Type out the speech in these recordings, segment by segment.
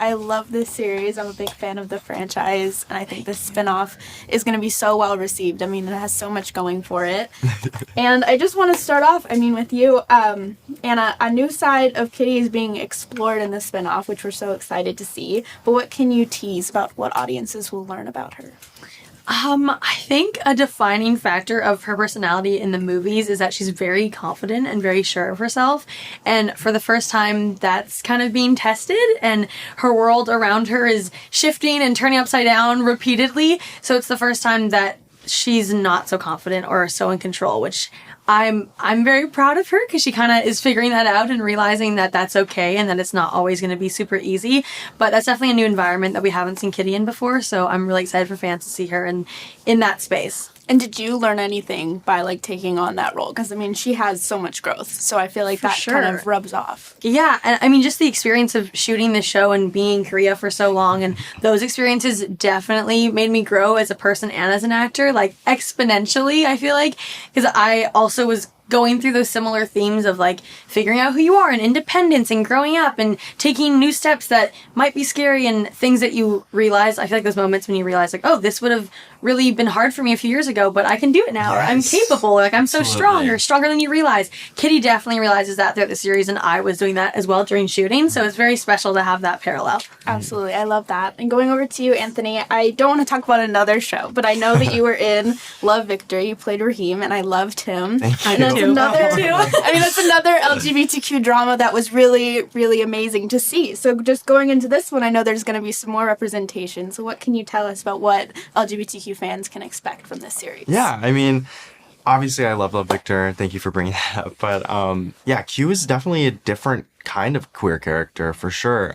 I love this series. I'm a big fan of the franchise, and I think this spinoff is going to be so well received. I mean, it has so much going for it. And I just want to start off, with you. Anna, a new side of Kitty is being explored in the spinoff, which we're so excited to see. But what can you tease about what audiences will learn about her? I think a defining factor of her personality in the movies is that she's very confident and very sure of herself. And for the first time, that's kind of being tested, and her world around her is shifting and turning upside down repeatedly. So it's the first time that she's not so confident or so in control, which I'm very proud of her, because she kind of is figuring that out and realizing that that's okay and that it's not always going to be super easy. But that's definitely a new environment that we haven't seen Kitty in before, so I'm really excited for fans to see her in that space. And did you learn anything by, taking on that role? Because, she has so much growth, so I feel like For that sure. kind of rubs off. Yeah, and just the experience of shooting the show and being in Korea for so long, and those experiences definitely made me grow as a person and as an actor, exponentially, I feel like, because I also was going through those similar themes of figuring out who you are and independence and growing up and taking new steps that might be scary and things that you realize. I feel like those moments when you realize oh, this would have really been hard for me a few years ago, but I can do it now. Yes. Or I'm capable. I'm so Absolutely. strong, or stronger than you realize. Kitty definitely realizes that throughout the series, and I was doing that as well during shooting. So it's very special to have that parallel. Absolutely. I love that. And going over to you, Anthony, I don't want to talk about another show, but I know that you were in Love, Victor. You played Raheem, and I loved him. Thank you. And that's another LGBTQ drama that was really, really amazing to see. So just going into this one, I know there's going to be some more representation. So what can you tell us about what LGBTQ fans can expect from this series? Yeah, obviously I love Victor. Thank you for bringing that up. But Q is definitely a different kind of queer character for sure.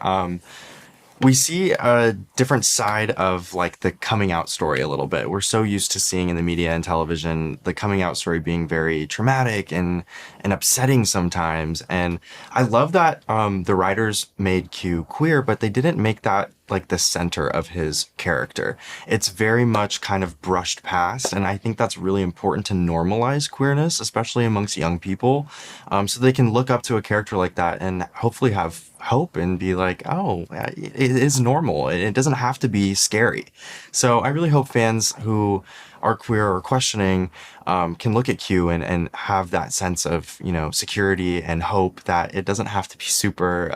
We see a different side of the coming out story a little bit. We're so used to seeing in the media and television the coming out story being very traumatic and upsetting sometimes. And I love that the writers made Q queer, but they didn't make that the center of his character. It's very much kind of brushed past, and I think that's really important to normalize queerness, especially amongst young people, so they can look up to a character like that and hopefully have hope and be oh, it is normal. It doesn't have to be scary. So I really hope fans who are queer or questioning can look at Q and have that sense of security and hope that it doesn't have to be super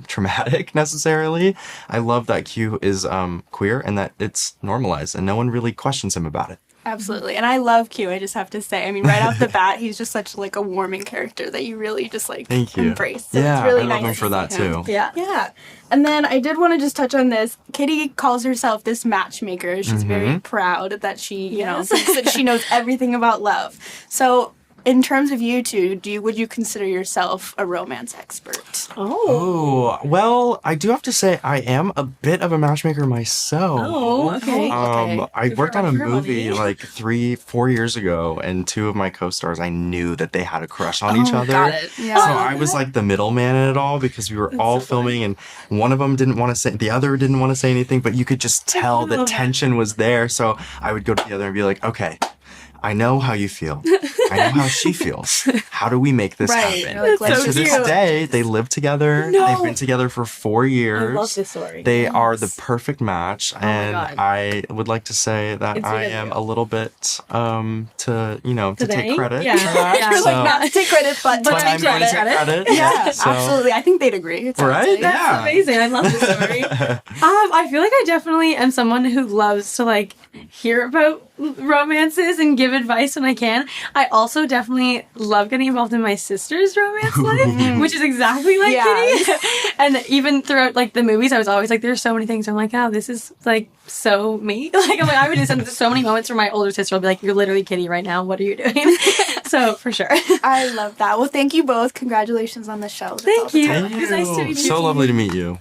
traumatic necessarily. I love that Q is queer and that it's normalized and no one really questions him about it. Absolutely. And I love Q, I just have to say. Right off the bat, he's just such a warming character that you really just Thank you. embrace. So Yeah, it's really I love nice him for that too. Yeah. Yeah. And then I did want to just touch on this. Kitty calls herself this matchmaker. She's very proud that she, thinks that she knows everything about love. So in terms of you two, would you consider yourself a romance expert? Oh, well, I do have to say I am a bit of a matchmaker myself. Oh, okay. I worked on a movie 3-4 years ago, and two of my co-stars, I knew that they had a crush on each other. Got it. Yeah. So I was the middleman in it all, because we were all filming, and one of them didn't want to say, the other didn't want to say anything, but you could just tell the tension was there. So I would go to the other and be okay, I know how you feel. I know how she feels. How do we make this happen? That's And to this day, they live together. No. They've been together for 4 years. I love this story. They are the perfect match. And God. I would like to say that It's I really am real. a little bit to take Today? credit. Yeah. for that. Yeah. You're So- not to take credit, but but to I'm take going to take credit. credit. Yeah, So- absolutely. I think they'd agree. It sounds Right? like- That's Yeah. amazing. I love this story. I feel like I definitely am someone who loves to hear about romances and give advice when I can. I also definitely love getting involved in my sister's romance life, which is exactly like Yeah. Kitty. And even throughout the movies, I was always there's so many things. I'm oh, this is so me. I would just so many moments where my older sister will be you're literally Kitty right now. What are you doing? So for sure. I love that. Well, thank you both. Congratulations on the show. That's all Thank the you. time. Thank It was nice to you. meet you. So lovely to meet you.